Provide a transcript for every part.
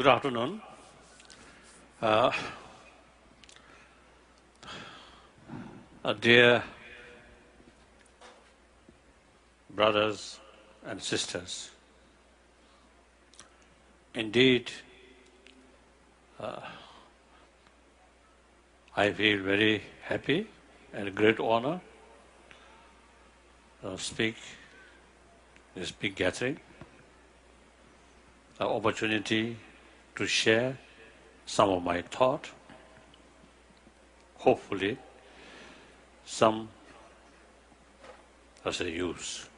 Good afternoon. Uh, Dear brothers and sisters, indeed, I feel very happy and a great honor to speak this big gathering, the opportunity to share some of my thought, hopefully some as a use,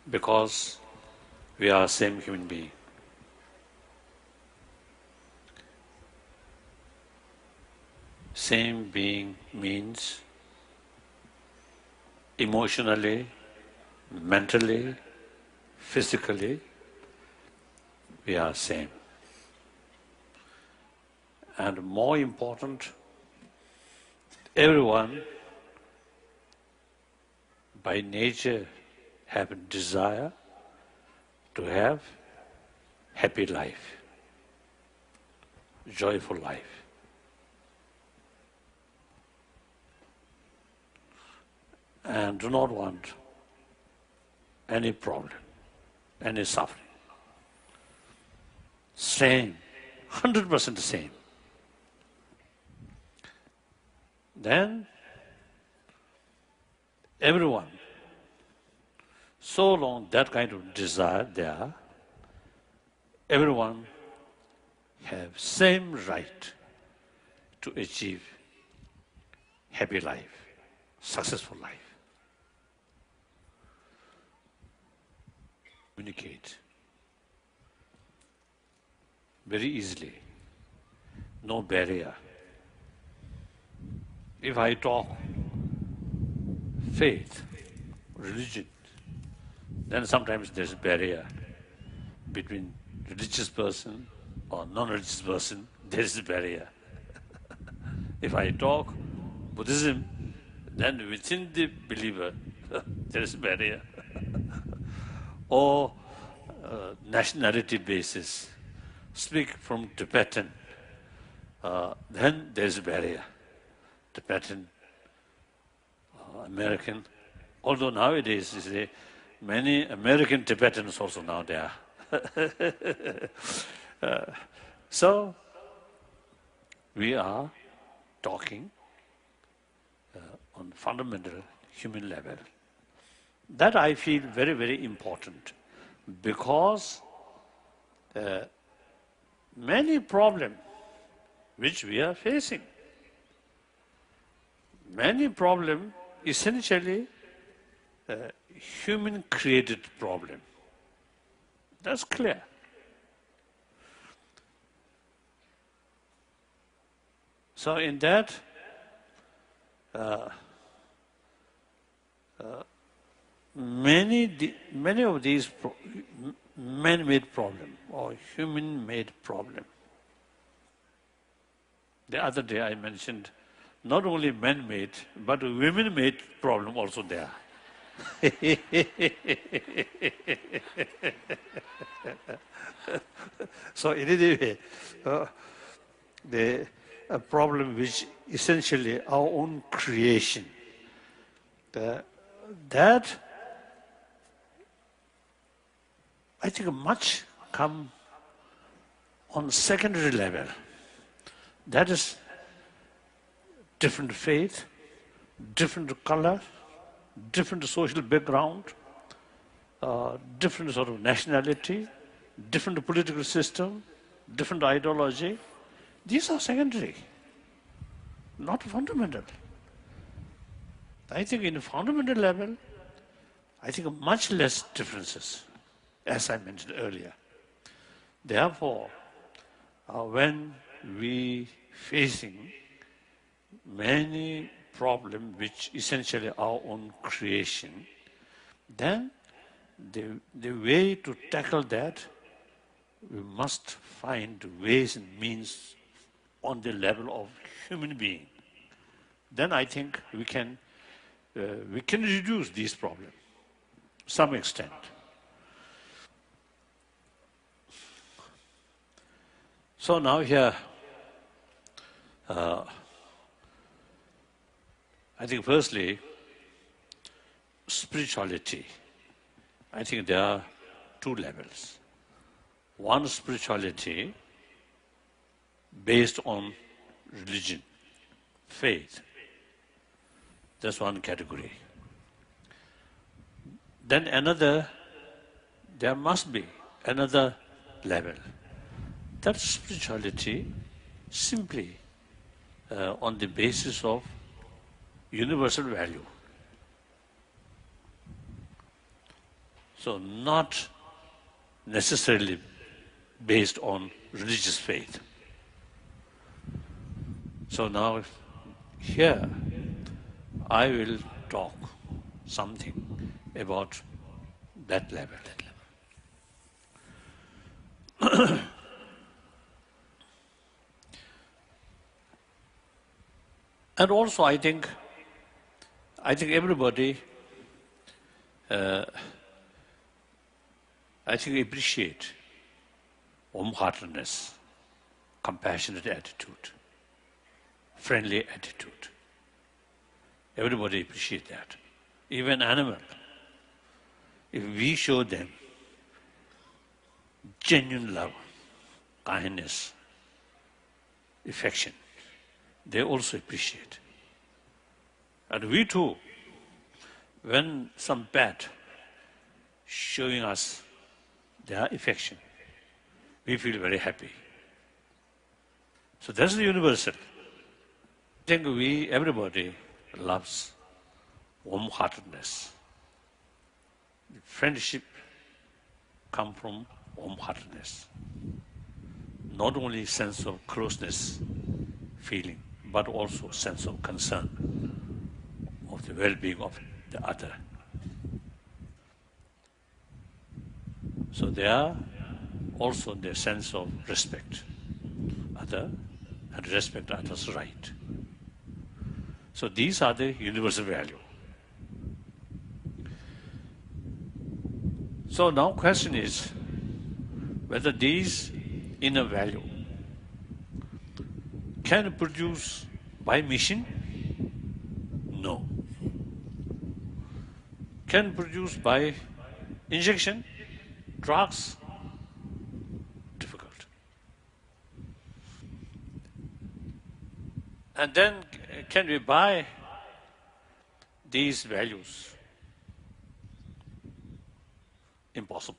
because we are same human being. Same being means emotionally, mentally, physically, we are same. And more important, everyone by nature have a desire to have happy life, joyful life. And do not want any problem, any suffering. Same, 100% same. Then everyone, so long that kind of desire there, everyone have same right to achieve happy life, successful life. Communicate very easily, no barrier. If I talk faith, religion, then sometimes there's a barrier between religious person or non-religious person, there is a barrier. If I talk Buddhism, then within the believer, there is a barrier. Or nationality basis, speak from Tibetan, then there is a barrier. Tibetan, American, although nowadays you see, many American Tibetans also now there. So we are talking on fundamental human level. That I feel very, very important, because many problems which we are facing, many problems essentially human-created problem. That's clear. So in that, many of these man-made problem or human-made problem. The other day I mentioned not only man-made, but women-made problem also there. So in any way, a problem which essentially our own creation, that I think much come on secondary level. That is different faith, different color, different social background, different sort of nationality, different political system, different ideology. These are secondary, not fundamental. I think in a fundamental level, I think much less differences, as I mentioned earlier. Therefore, when we facing many problems which essentially our own creation, then the way to tackle that, we must find ways and means on the level of human being. Then I think we can reduce these problems to some extent. So now here, I think firstly, spirituality. I think there are two levels. One, spirituality based on religion, faith. That's one category. Then another, there must be another level. That's spirituality simply on the basis of universal value. So not necessarily based on religious faith. So now here I will talk something about that level. And also I think everybody appreciate warm-heartedness, compassionate attitude, friendly attitude. Everybody appreciate that. Even animal. If we show them genuine love, kindness, affection, they also appreciate. And we too, when some pet showing us their affection, we feel very happy. So that's the universal. I think everybody loves warm-heartedness. Friendship comes from warm-heartedness. Not only sense of closeness, feeling, but also sense of concern of the well-being of the other. So there are also the sense of respect other and respect others' right. So these are the universal value. So now question is whether these inner value can produce by mission? No. Can produce by injection, drugs? Difficult. And then can we buy these values? Impossible.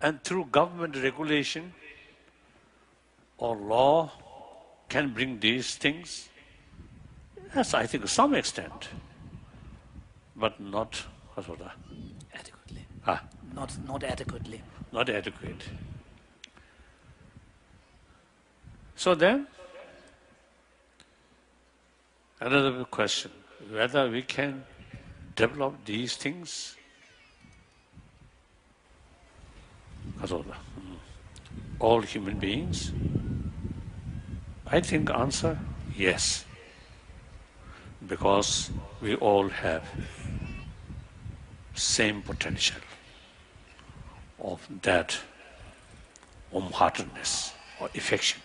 And through government regulation or law can bring these things? Yes, I think to some extent, but not adequately. Ah, Not adequately. not adequate. So then, another question, whether we can develop these things? All human beings? I think answer, yes. Because we all have same potential of that warm-heartedness or affection.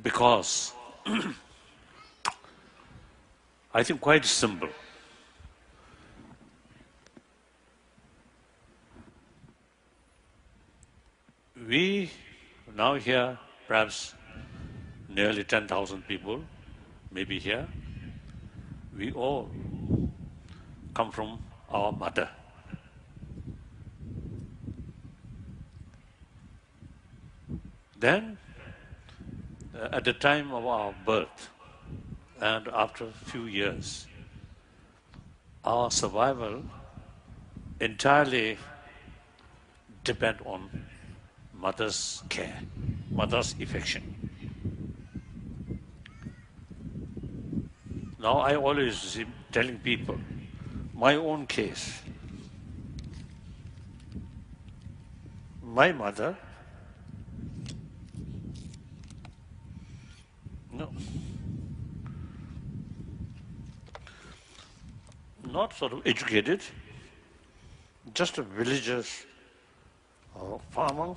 Because I think quite simple. We now here, perhaps nearly 10,000 people, maybe here, we all come from our mother. Then, at the time of our birth, and after a few years, our survival entirely depend on mother's care, mother's affection. Now I always telling people, my own case, my mother, not sort of educated, just a villager or farmer.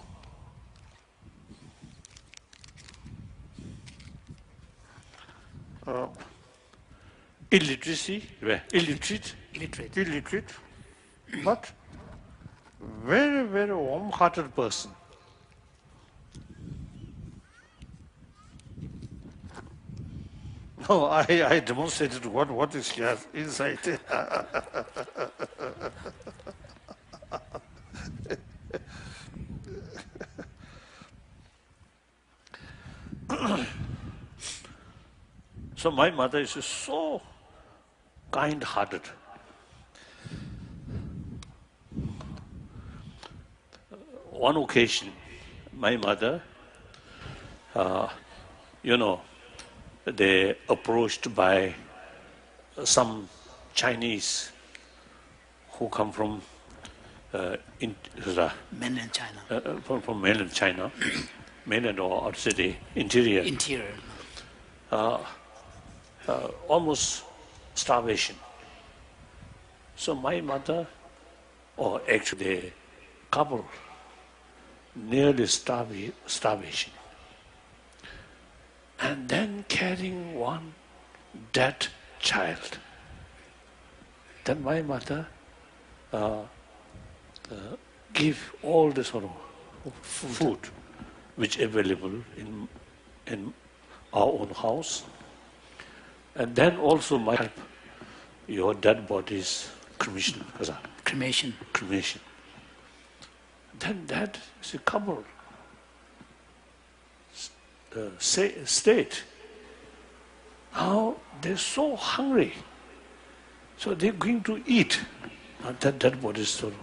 Illiteracy, illiterate, but very, very warm-hearted person. No, I demonstrated what is here inside. So my mother is so kind-hearted. One occasion, my mother, they approached by some Chinese who come from Mainland China. from mainland China, mainland or outside the interior. Interior. Almost starvation. So my mother, or actually the couple, nearly starvation. And then carrying one dead child. Then my mother give all the sort of food which available in our own house. And then also my help your dead body's cremation. Cremation. Then that is a couple state. Now they're so hungry. So they're going to eat. Not that dead body is sort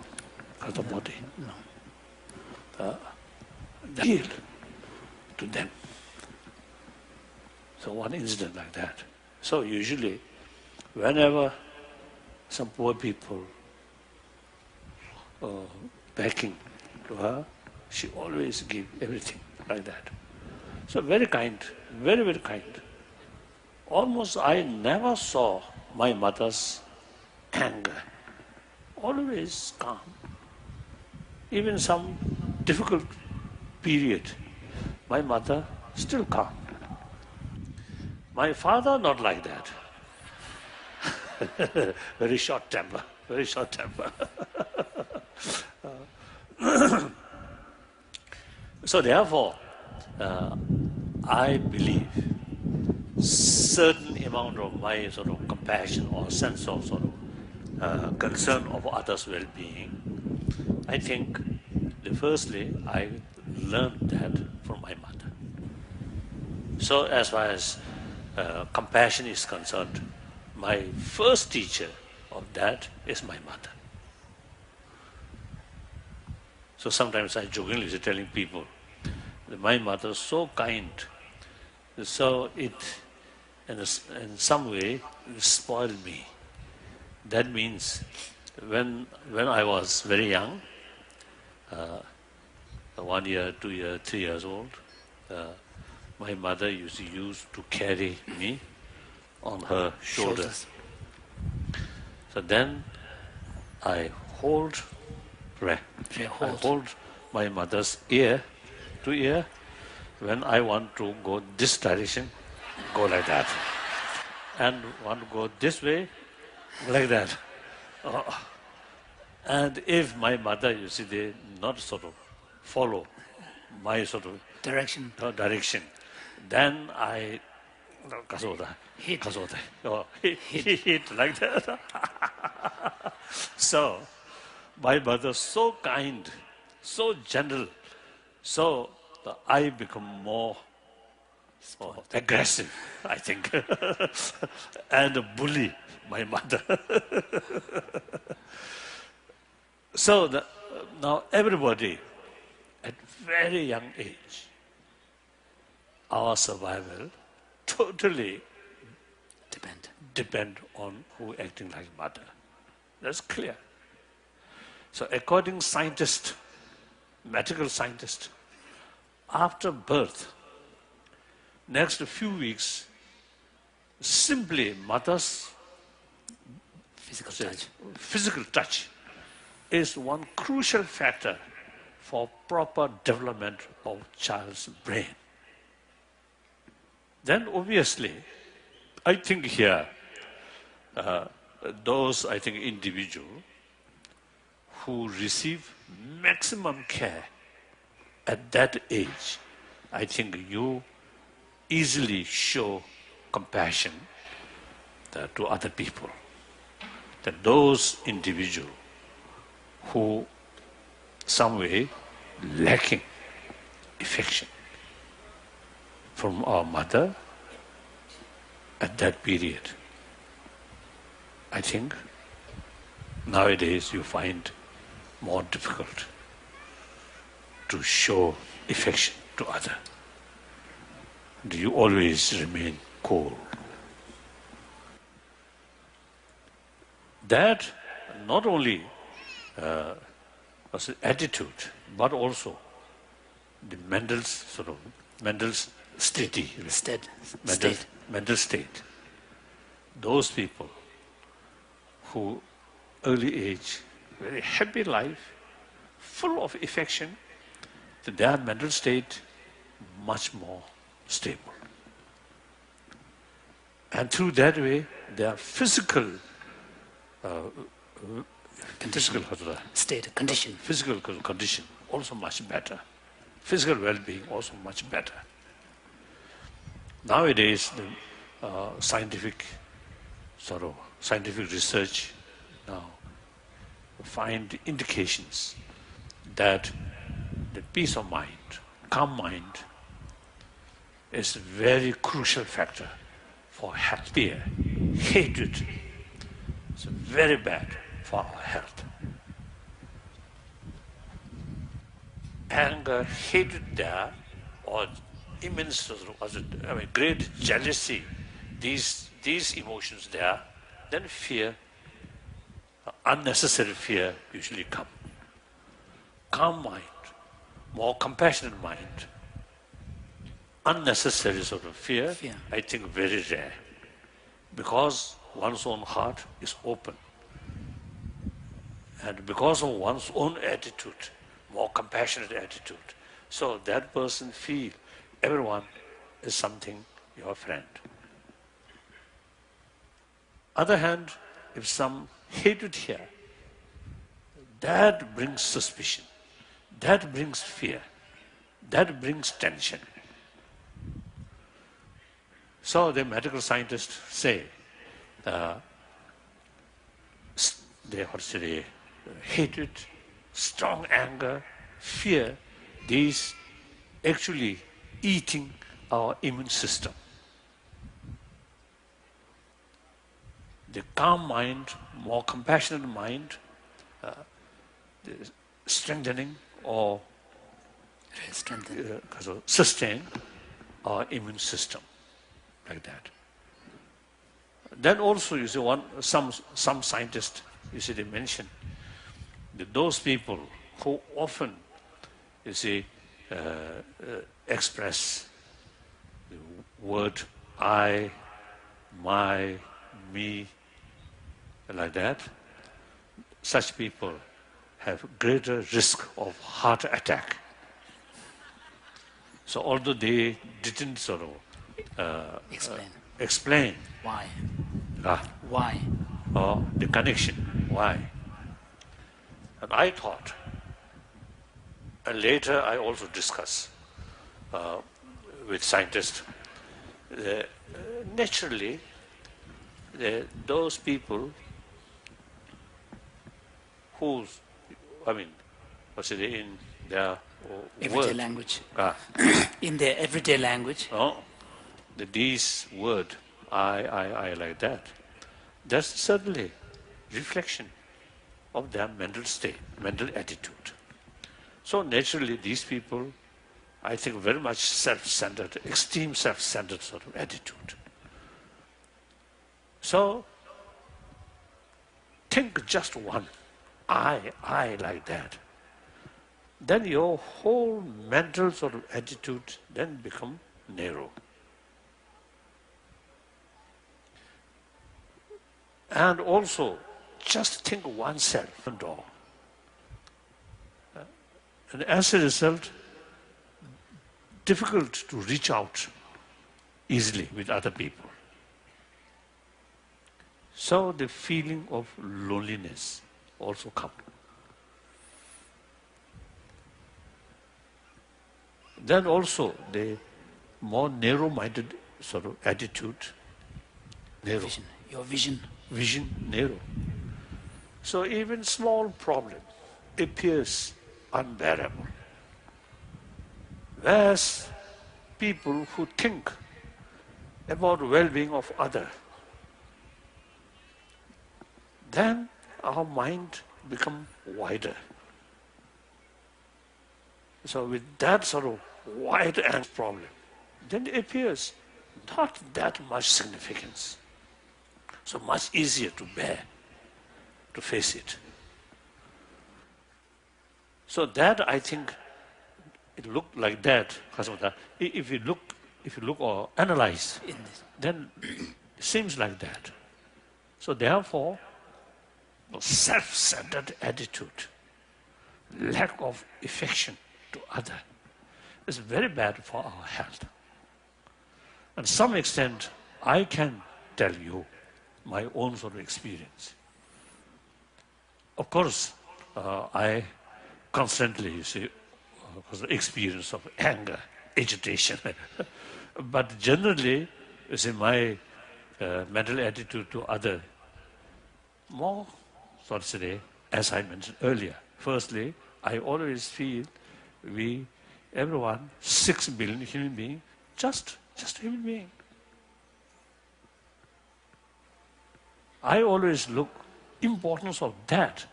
of the body. No. Heal to them. So one incident like that. So usually, whenever some poor people begging to her, she always give everything like that. So very kind, very, very kind. Almost I never saw my mother's anger. Always calm. Even some difficult period, my mother still calm. My father, not like that. Very short temper. So therefore, I believe certain amount of my sort of compassion or sense of sort of concern of others' well-being, I think, firstly, I learned that from my mother. So as far as compassion is concerned, my first teacher of that is my mother. So sometimes I jokingly say telling people that my mother is so kind, so it in some way spoiled me. That means when I was very young, 1 year, 2 years, 3 years old, my mother used to carry me on her shoulders. So then I hold my mother's ear to ear. When I want to go this direction, go like that. And want to go this way, like that. And if my mother, they not sort of follow my sort of Direction. Then I hit like that. So my mother so kind, so gentle, so I become more aggressive, I think, and bully my mother. So now everybody at very young age, our survival totally depend on who acting like mother. That's clear. So according scientists, medical scientists, after birth, next few weeks, simply mother's physical touch is one crucial factor for proper development of child's brain. Then obviously, I think here, those, I think, individuals who receive maximum care at that age, I think you easily show compassion to other people. That those individuals who some way lacking affection from our mother at that period, I think nowadays you find more difficult to show affection to other. And you always remain cold. That not only was an attitude, but also the mental state. Mental state. Those people who early age, very happy life, full of affection, their mental state much more stable. And through that way, their physical condition also much better. Physical well-being also much better. Nowadays, the scientific research now find indications that the peace of mind, calm mind, is a very crucial factor for happier. Hatred is very bad for our health. Anger, hatred there, or immense, great jealousy, these emotions there, then fear, unnecessary fear usually come. Calm mind, more compassionate mind, unnecessary fear, I think very rare. Because one's own heart is open. And because of one's own attitude, more compassionate attitude, so that person feel everyone is something your friend. Other hand, if some hatred here, that brings suspicion, that brings fear, that brings tension. So the medical scientists say, hatred, strong anger, fear, these actually eating our immune system. The calm mind, more compassionate mind, the strengthening or sustain our immune system, like that. Then also, you see, some scientists, you see, they mention that those people who often, you see, express the word I, my, me, like that, such people have greater risk of heart attack. So although they didn't explain why, or the connection, why. And I thought, and later I also discussed with scientists, naturally, those people whose, in their everyday word, language, in their everyday language, these word, I like that. That's certainly reflection of their mental state, mental attitude. So naturally, these people, I think, very much self-centered, extreme self-centered attitude. So think just one, I like that. Then your whole mental attitude then become narrow. And also, just think oneself and all. And as a result, difficult to reach out easily with other people. So the feeling of loneliness also comes. Then also the more narrow-minded sort of attitude, narrow. Vision. Your vision. Vision narrow. So even small problem appears unbearable. Whereas people who think about well-being of other, then our mind become wider. So with that sort of wide angle problem, then it appears not that much significance. So much easier to bear, to face it. So that I think it looked like that. If you look or analyze, then it seems like that. So therefore, self-centered attitude, lack of affection to other, is very bad for our health. And to some extent, I can tell you my own sort of experience. Of course, I constantly, you see, experience of anger, agitation. But generally, you see, my mental attitude to other, more, so to say, as I mentioned earlier. Firstly, I always feel everyone, 6 billion human beings, just human being. I always look importance of that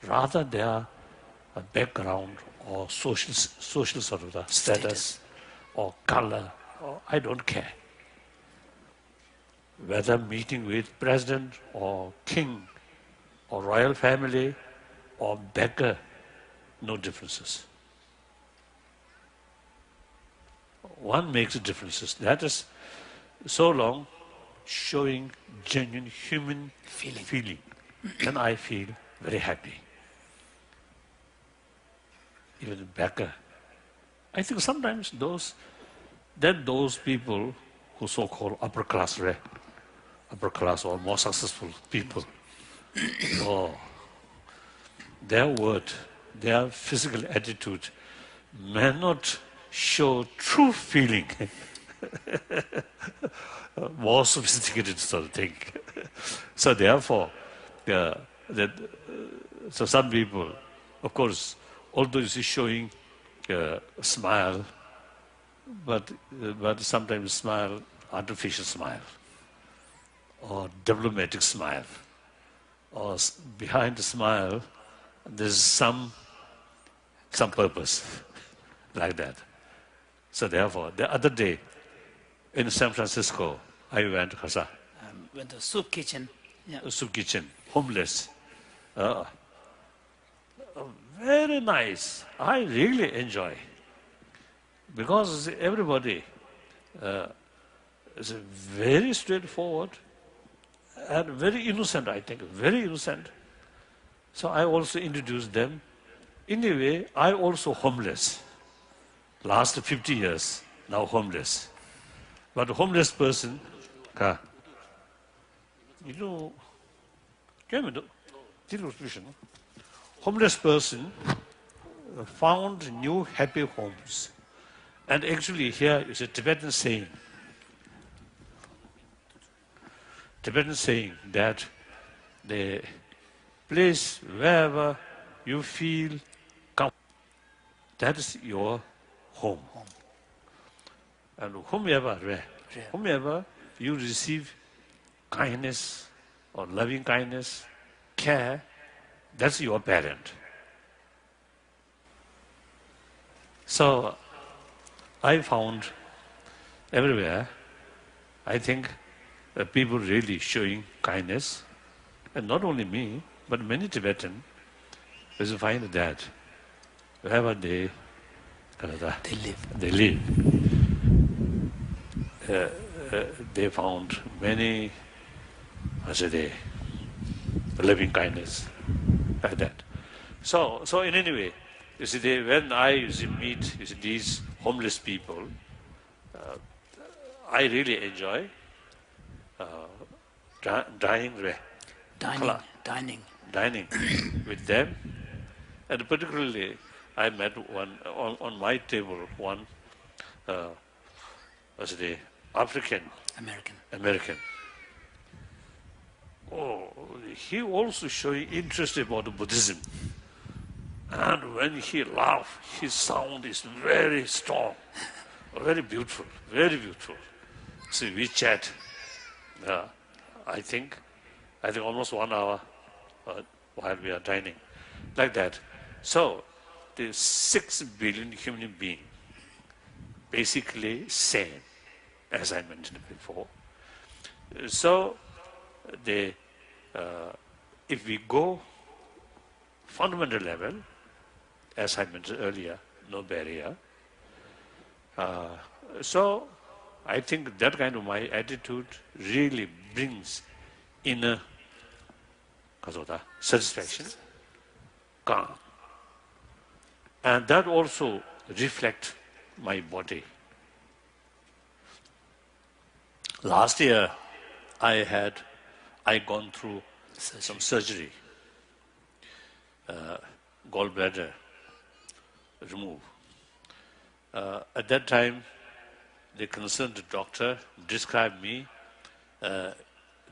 rather their background or social sort of the status or color, or I don't care. Whether meeting with president or king or royal family or beggar, no differences. One makes differences. That is so long showing genuine human feeling. Then I feel very happy. Even the beggar. I think sometimes those people who so-called upper class or more successful people, their word, their physical attitude may not show true feeling. More sophisticated sort of thing. So therefore, so some people, of course, although you see showing a smile, but sometimes smile, artificial smile, or diplomatic smile, or behind the smile, there's some purpose, like that. So therefore, the other day in San Francisco, I went Went to soup kitchen. Yeah. Soup kitchen, homeless. Very nice. I really enjoy. Because everybody is very straightforward and very innocent, I think, very innocent. So I also introduced them. In a way, I also homeless. Last 50 years, now homeless. But a homeless person, homeless person found new happy homes. And actually here is a Tibetan saying that the place wherever you feel comfortable, that is your home. And whomever you receive kindness or loving kindness, care, that's your parent. So I found everywhere, I think people really showing kindness, and not only me, but many Tibetans, you find that wherever they live, they found many, loving kindness, like that. So in any way, You see, when I meet these homeless people, I really enjoy dining dining with them. And particularly, I met one on my table, one was the African American. Oh, he also showing interest about Buddhism. And when he laughs, his sound is very strong, very beautiful, very beautiful. So we chat. I think almost 1 hour while we are dining, like that. So the 6 billion human beings, basically same, as I mentioned before. So if we go fundamental level, as I mentioned earlier, no barrier. So I think that kind of my attitude really brings inner satisfaction, calm. And that also reflects my body. Last year, I gone through some surgery, gallbladder remove. At that time, the concerned doctor described me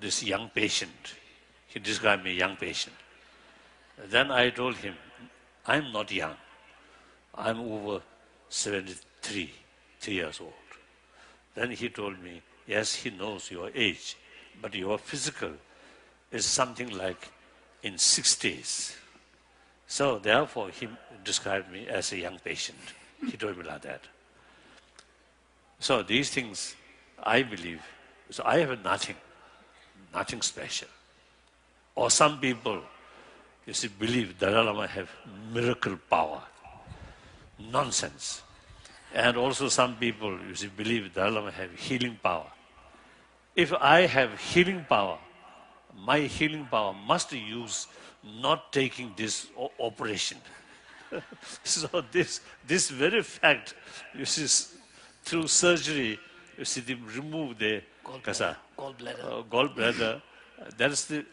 this young patient. He described me young patient. Then I told him, I'm not young. I'm over 73 years old. Then he told me, yes, he knows your age, but your physical is something like in 60s. So therefore, he described me as a young patient. He told me like that. So these things, I believe, so I have nothing special. Or some people, believe Dalai Lama have miracle power. Nonsense. And also some people, believe Dalai Lama have healing power. If I have healing power, my healing power must use not taking this operation. So this very fact, through surgery, they remove the gallbladder. That is the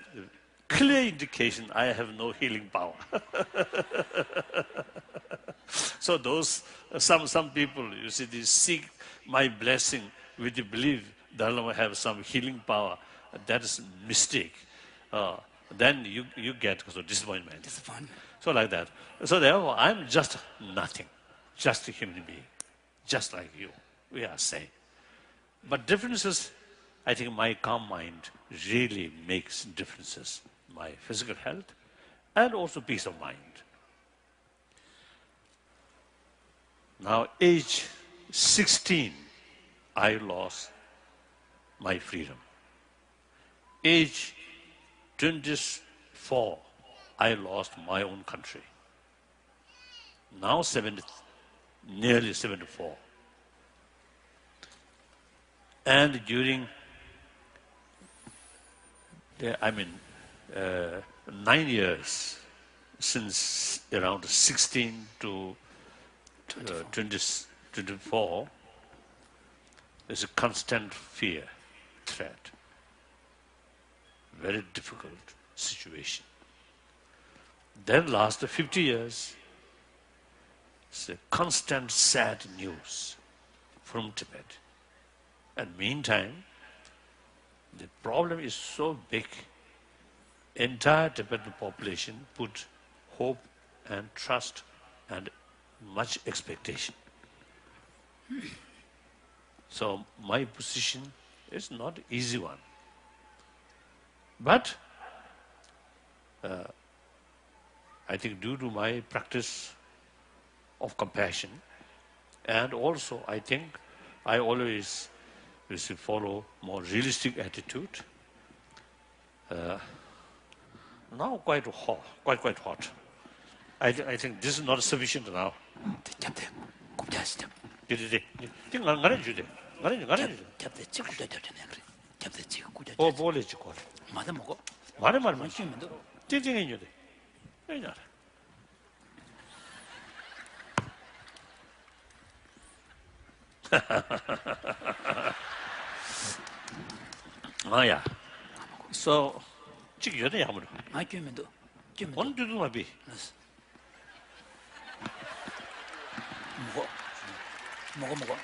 clear indication I have no healing power. So some people, they seek my blessing with the belief that I have some healing power. That is a mistake. Then you get disappointment. So like that. So therefore, I'm just nothing, just a human being, just like you. We are same. But differences, I think my calm mind really makes differences. My physical health and also peace of mind. Now, age 16, I lost my freedom. Age 24, I lost my own country. Now nearly 74. And during 9 years, since around 16 to 24, there's a constant fear, threat. Very difficult situation. Then last 50 years, it's a constant sad news from Tibet. And meantime, the problem is so big, entire Tibetan population put hope and trust and much expectation. So my position is not easy one. But I think due to my practice of compassion, and also I think I always follow more realistic attitude. Now quite hot. I think this is not sufficient now. yeah. So, chik yone yamuru. 아 규면도 One to do my be. 먹어 먹어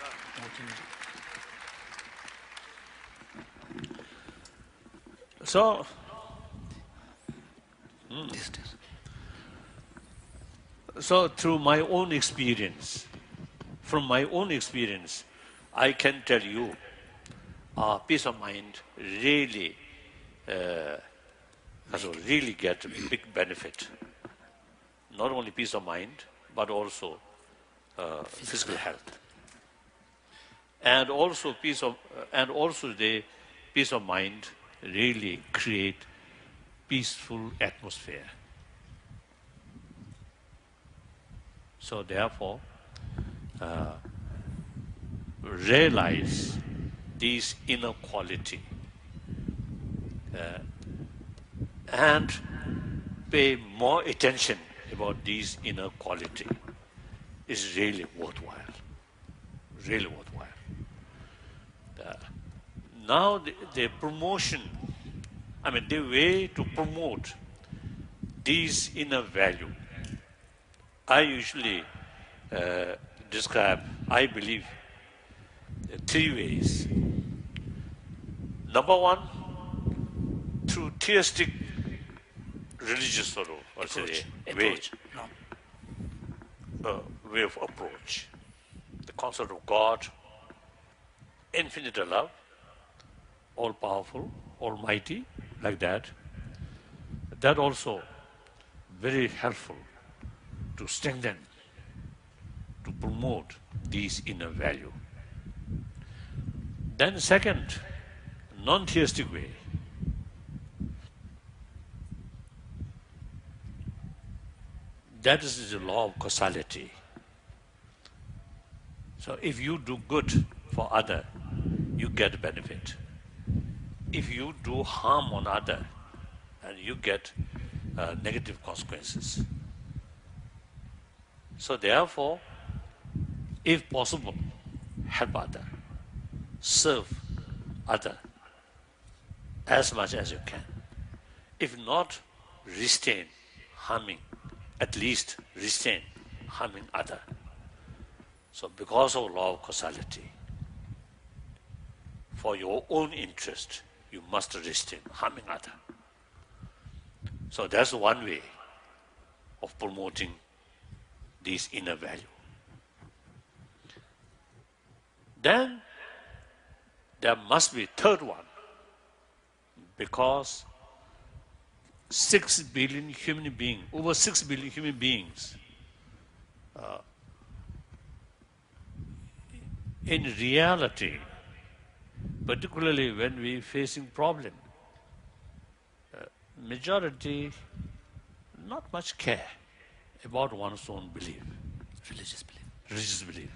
규면도 So, distance so through my own experience, from my own experience, I can tell you, peace of mind really, really get a big benefit. Not only peace of mind, but also physical health, and also the peace of mind really create peaceful atmosphere. So therefore, realize this inner quality and pay more attention about this inner quality is really worthwhile. Really worthwhile. Now the promotion, the way to promote these inner value, I usually describe, I believe, three ways. Number one, through theistic religious sorrow, or say, approach way of approach. The concept of God, infinite love, all powerful, almighty, like that. That also very helpful to strengthen, to promote these inner value. Then second, non-theistic way. That is the law of causality. So if you do good for other, you get benefit. If you do harm on other, and you get negative consequences. So therefore, if possible, help other, serve other as much as you can. If not, restrain harming, at least restrain harming other. So because of law of causality, for your own interest, you must restrain harming other. So that's one way of promoting this inner value. Then there must be a third one, because 6 billion human beings, over 6 billion human beings, in reality, particularly when we're facing problem, majority not much care about one's own belief, religious belief. religious belief.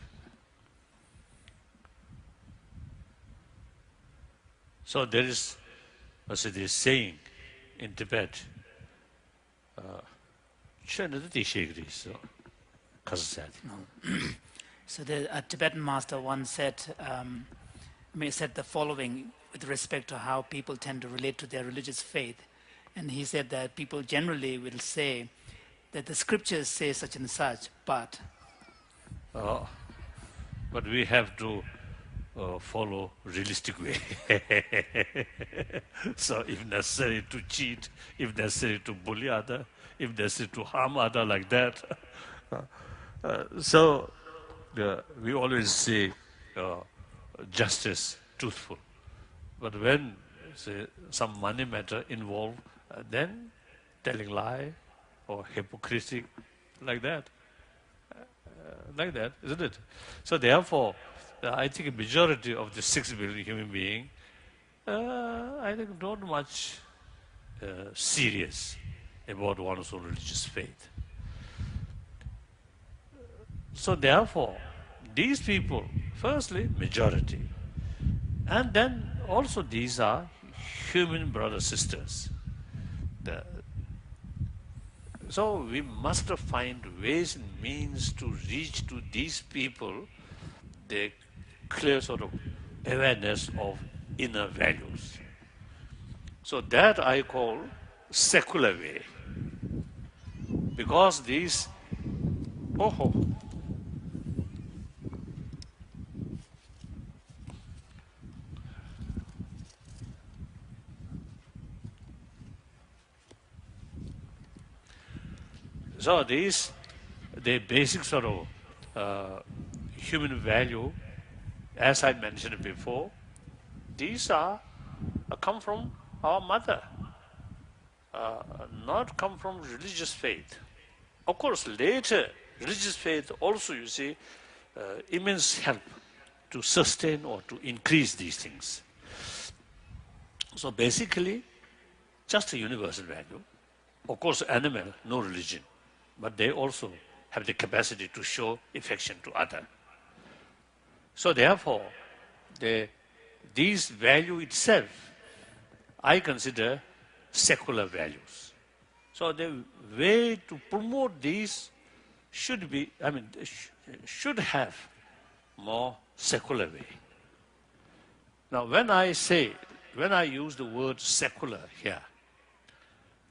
So there is, as it is saying in Tibet, so So a Tibetan master once said, said the following with respect to how people tend to relate to their religious faith. And he said that people generally will say that the scriptures say such and such, but we have to follow realistic way. So if necessary to cheat, if necessary to bully other, if necessary to harm other like that. So we always say justice, truthful. But when say some money matter involved, then telling lie or hypocrisy, like that. Like that, isn't it? So therefore, I think a majority of the 6 billion human beings, I think not much serious about one's own religious faith. So therefore, these people, firstly, majority, and then also these are human brothers, sisters. So we must find ways and means to reach to these people, the clear sort of awareness of inner values. So that I call secular way. Because these, oh, so these, the basic sort of human value, as I mentioned before, these are come from our mother, not come from religious faith. Of course, later religious faith also, you see, immense help to sustain or to increase these things. So basically, just a universal value. Of course, animal, no religion, but they also have the capacity to show affection to other. So therefore, these value itself, I consider secular values. So the way to promote these should be, should have more secular way. Now, when I use the word secular here,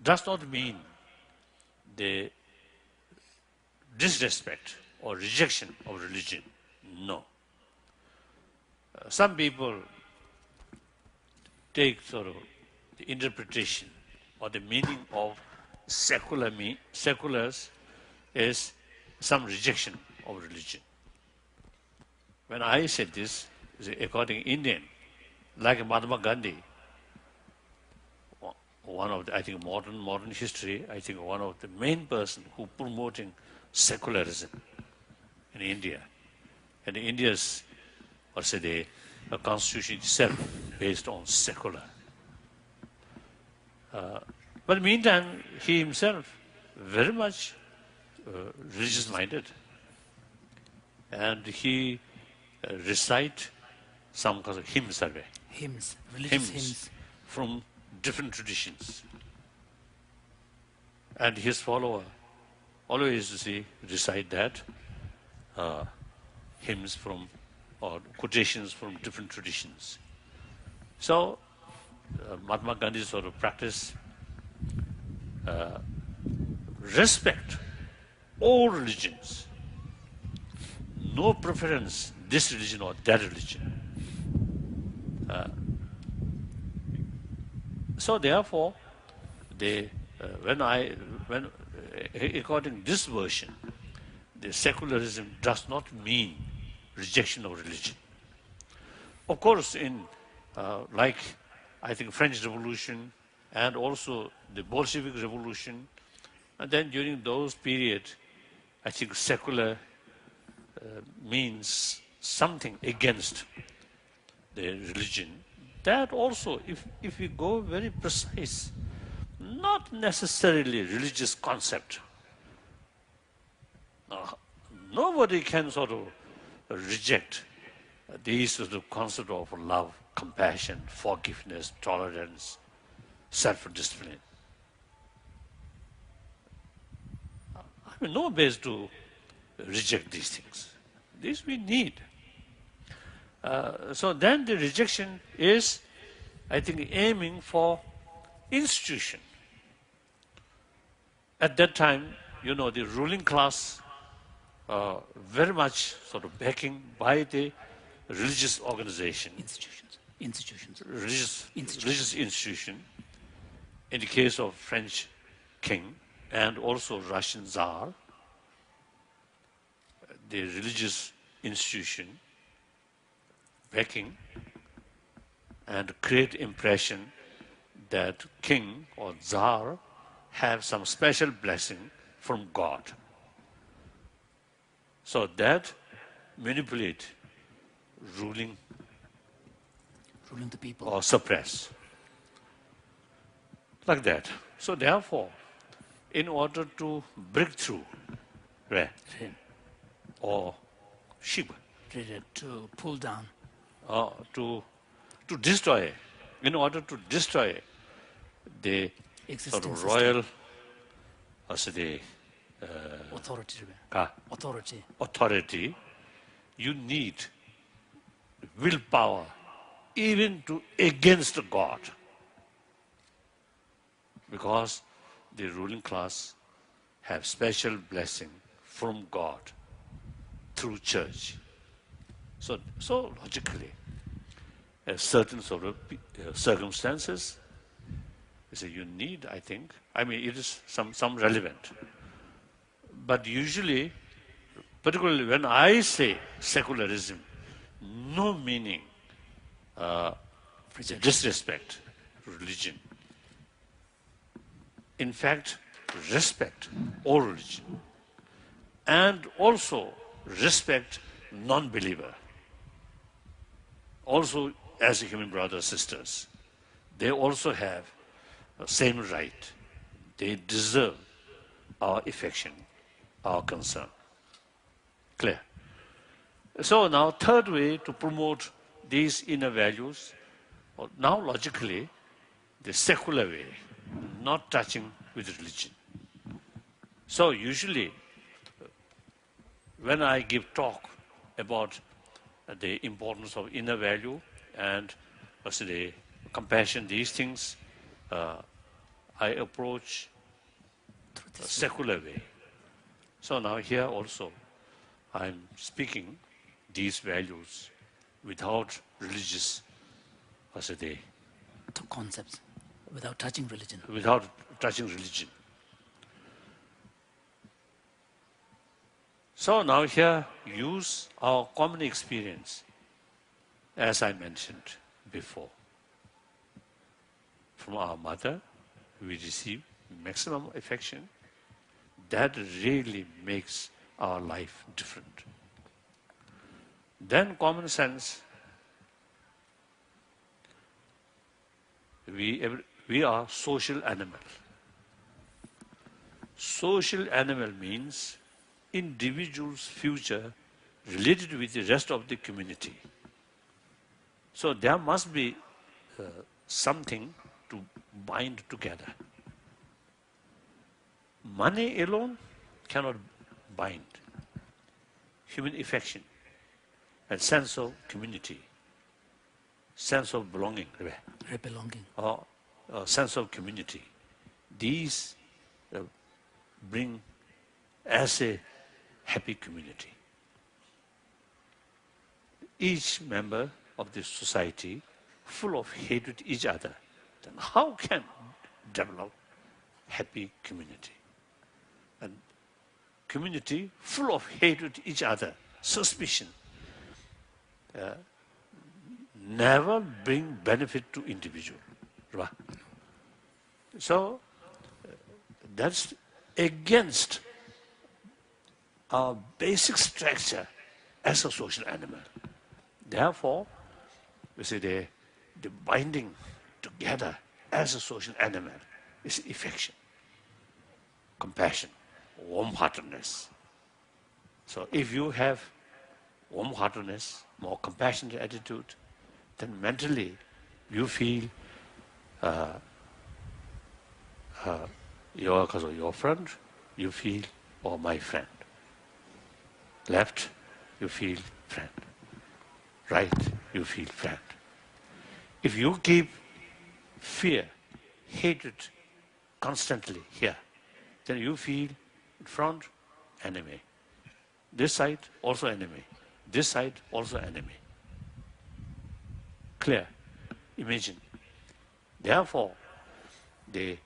does not mean the disrespect or rejection of religion. No. Some people take sort of the interpretation or the meaning of seculars is some rejection of religion. When I say this, according to Indian, like Mahatma Gandhi, one of the, I think modern history, I think one of the main person who promoting secularism in India. And India's, or say the constitution itself based on secular. But meantime, he himself very much religious minded. And he recite some kind of hymns survey. Hymns, religious hymns. From different traditions. And his follower always recite that hymns from or quotations from different traditions. So Mahatma Gandhi sort of practice respect all religions, no preference this religion or that religion. So therefore, according to this version, the secularism does not mean rejection of religion. Of course, in like I think French Revolution and also the Bolshevik Revolution, and then during those periods, I think secular means something against the religion. That also, if we go very precise, not necessarily religious concept. Nobody can sort of reject these sort of concept of love, compassion, forgiveness, tolerance, self-discipline. No base to reject these things. These we need. So then the rejection is, I think, aiming for institution. At that time, the ruling class very much sort of backing by the religious organization. Institutions. Religious institution. In the case of French king and also Russian Tsar, the religious institution backing and create impression that king or Tsar have some special blessing from God. So that manipulate ruling the people or suppress. Like that. So therefore, in order to break through, right, or sheep, to pull down, to destroy, in order to destroy the sort of royal, the authority, authority, you need willpower, even to against God. Because the ruling class have special blessing from God through church. So logically, certain sort of circumstances, so you need, I think, I mean, it is some relevant. But usually, particularly when I say secularism, no meaning disrespect religion. In fact, respect all religion. And also respect non-believer. Also, as human brothers, sisters, they also have the same right. They deserve our affection, our concern. Clear? So now, third way to promote these inner values, now logically, the secular way, not touching with religion. So usually, when I give talk about the importance of inner value and the compassion, these things, I approach a secular way. So now here also, I'm speaking these values without religious, the concepts, without touching religion. Without touching religion. So now here, use our common experience, as I mentioned before. From our mother, we receive maximum affection. That really makes our life different. Then common sense. We are social animal. Social animal means individual's future related with the rest of the community. So there must be something to bind together. Money alone cannot bind. Human affection and sense of community, sense of belonging, or sense of community. These bring as a happy community. Each member of this society full of hate with each other, then how can develop happy community? And community full of hate with each other, suspicion, never bring benefit to individual. Right? So that's against our basic structure as a social animal. Therefore, we say the binding together as a social animal is affection, compassion, warm-heartedness. So if you have warm-heartedness, more compassionate attitude, then mentally you feel your friend, you feel, oh, my friend. Left, you feel friend. Right, you feel friend. If you keep fear, hatred constantly here, then you feel in front, enemy. This side, also enemy. This side, also enemy. Clear? Imagine. Therefore, the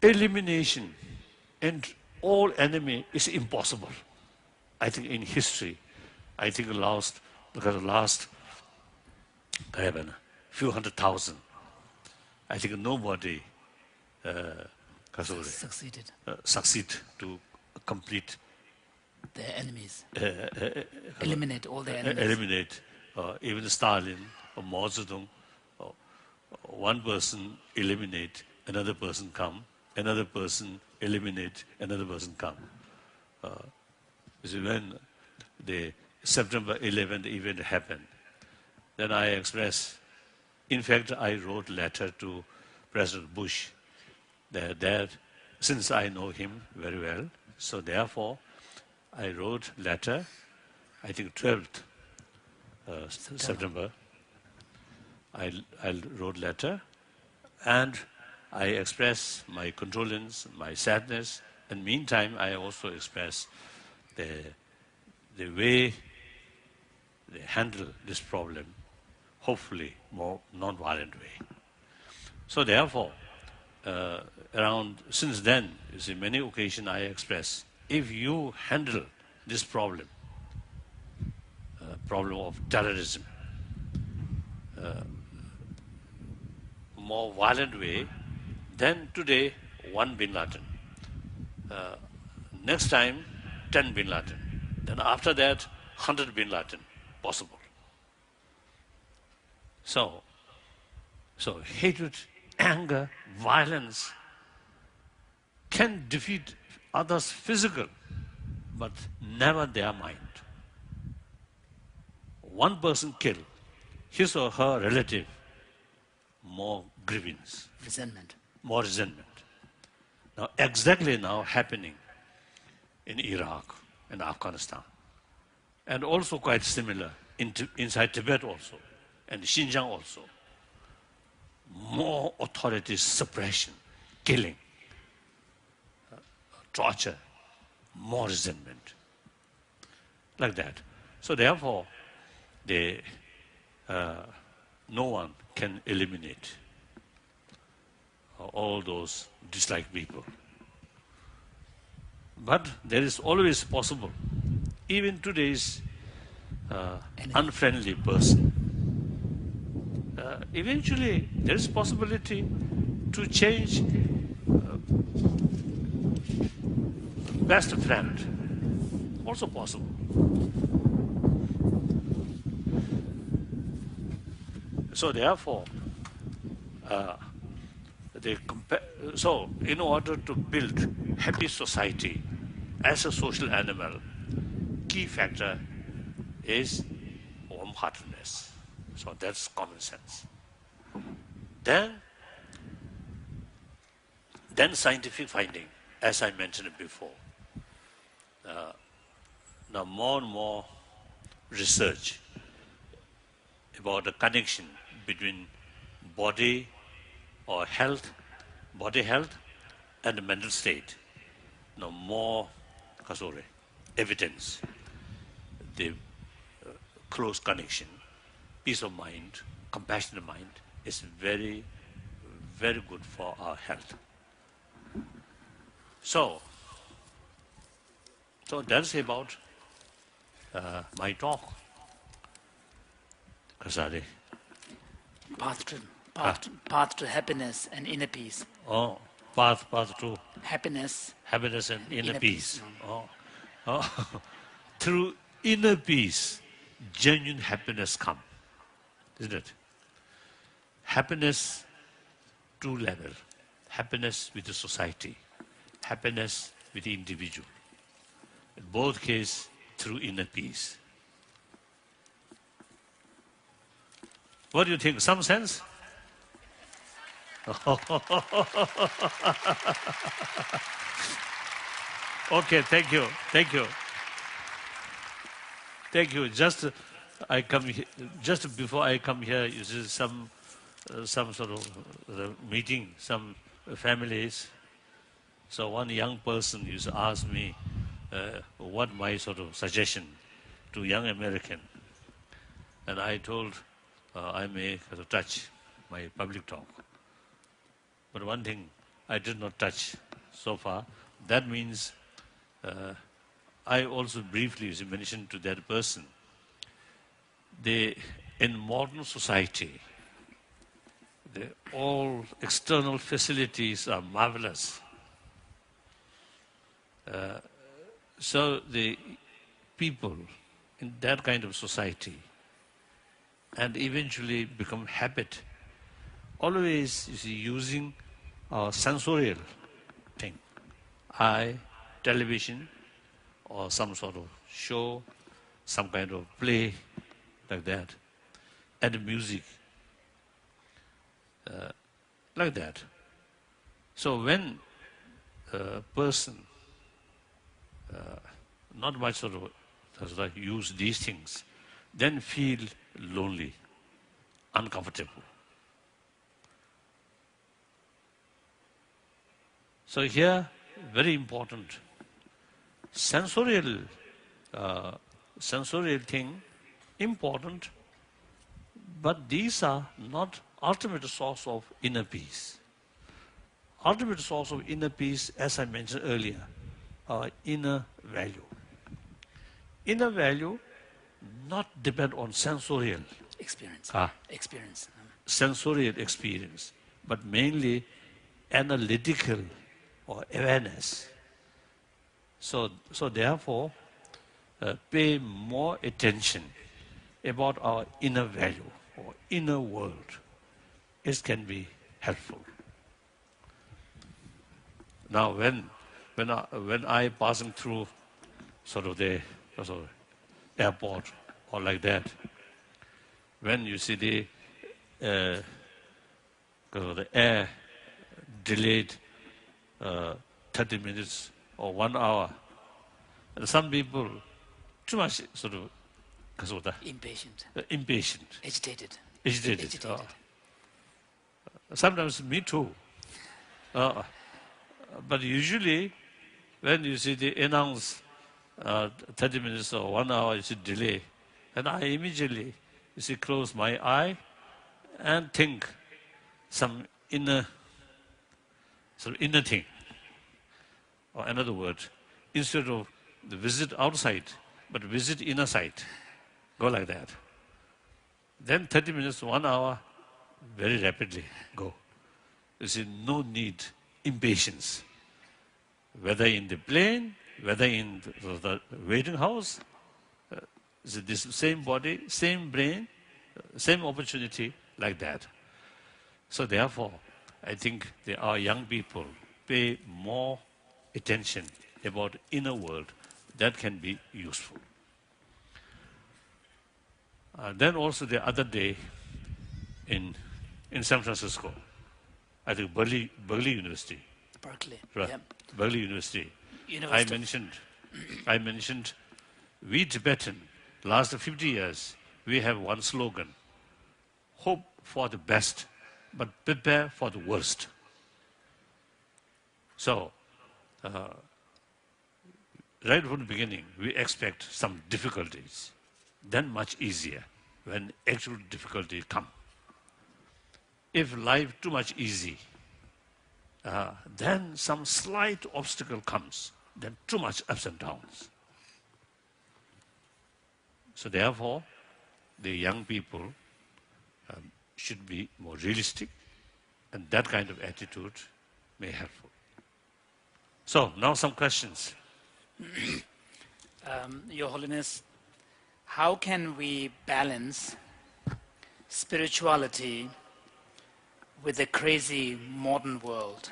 elimination and all enemy is impossible. I think in history, I think last few 100,000, I think nobody succeed to complete their enemies. Eliminate all their enemies. Eliminate even Stalin or Mao Zedong. One person eliminate, another person come, another person eliminate, another person come. When the September 11th event happened, then I expressed, in fact, I wrote a letter to President Bush that since I know him very well, so therefore I wrote letter, I think 12th September, I wrote letter, and I express my condolence, my sadness, and meantime I also express the way they handle this problem, hopefully more non-violent way. So therefore, since then, you see, many occasions I express, if you handle this problem of terrorism, more violent way, then today, 1 bin Laden. Next time, 10 bin Laden. Then after that, 100 bin Laden possible. So hatred, anger, violence can defeat others physical, but never their mind. One person kill his or her relative, more grievance, Resentment. more resentment. Now, exactly now happening in Iraq and Afghanistan, and also quite similar inside Tibet also, and Xinjiang also. More authority suppression, killing, torture, more resentment, like that. So therefore, no one can eliminate all those disliked people. But there is always possible, even today's unfriendly person, eventually there is possibility to change best friend, also possible. So therefore, so in order to build happy society as a social animal, key factor is warm-heartedness. So that's common sense. Then scientific finding, as I mentioned before. Now more and more research about the connection between body health and the mental state. Now more evidence, the close connection, peace of mind, compassionate mind is very, very good for our health. So that's about my talk. Kasari. Path to happiness and inner peace. Oh, path to Happiness and inner peace. Oh. Through inner peace, genuine happiness comes, isn't it? Happiness, two level. Happiness with the society, happiness with the individual. In both cases, through inner peace. What do you think? Some sense? Okay, thank you. Just before I come here, you see some sort of meeting, some families. So one young person used to ask me what my sort of suggestion to young American, and I told I may touch my public talk. But one thing I did not touch so far, that means I also briefly mentioned to that person, in modern society, all external facilities are marvelous. So the people in that kind of society, and eventually become habit, always using our sensorial thing, eye, television, or some sort of show, some kind of play, like that, and music, like that. So when a person not much sort of use these things, then feel lonely, uncomfortable. So here, very important, sensorial, sensorial thing, important, but these are not ultimate source of inner peace. Ultimate source of inner peace, as I mentioned earlier, are inner value. Inner value not depend on sensorial Experience. Experience. sensorial experience, but mainly analytical or awareness. So therefore, pay more attention about our inner value or inner world. It can be helpful. Now, when I passing through sort of the airport or like that, when you see the air delayed 30 minutes or 1 hour, and some people too much Impatient. Impatient, Agitated. agitated. Sometimes me too. But usually, when you see the announce 30 minutes or 1 hour is delay, and I immediately, close my eye and think some inner thing. Or another word, instead of the visit outside, but visit inner side. Go like that. Then 30 minutes, 1 hour, very rapidly go. You see, no need, impatience. Whether in the plane, whether in the waiting house, this same body, same brain, same opportunity, like that. So therefore, I think our young people pay more attention about inner world. That can be useful. Then also the other day in San Francisco, I think Berkeley University. Berkeley. Right. Yep. Berkeley University. I mentioned we Tibetan, last 50 years, we have one slogan: hope for the best, but prepare for the worst. So, right from the beginning, we expect some difficulties. Then much easier when actual difficulties come. If life too much easy, then some slight obstacle comes, then too much ups and downs. So therefore, the young people should be more realistic, and that kind of attitude may be helpful. So now some questions. Your Holiness, how can we balance spirituality with the crazy modern world?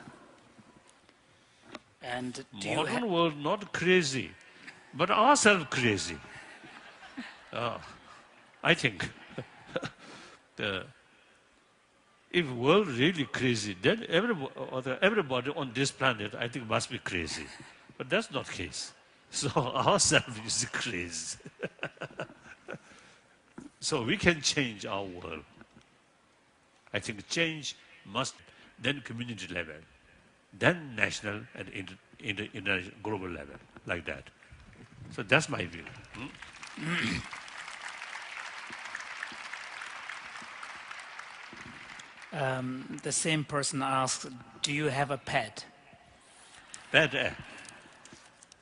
And Modern world not crazy, but ourselves crazy. I think if world really crazy, then everybody on this planet, I think, must be crazy. But that's not the case. So ourselves is crazy. So we can change our world. I think change must, then community level, then national and international, global level, like that. So that's my view. The same person asks, do you have a pet? Pet,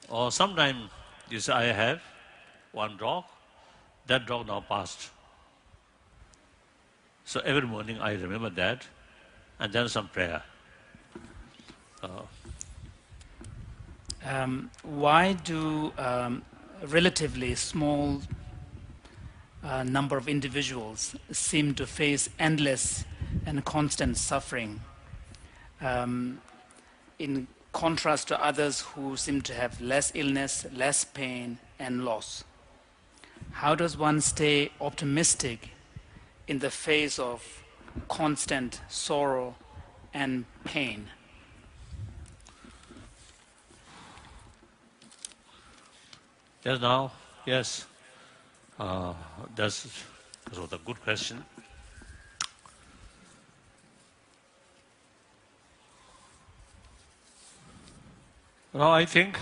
or sometimes you say, I have one dog, that dog now passed. So every morning I remember that, and then some prayer. Why do relatively small number of individuals seem to face endless and constant suffering in contrast to others who seem to have less illness, less pain, and loss? How does one stay optimistic in the face of constant sorrow and pain? Yes, now, yes. That's a good question. Now, I think,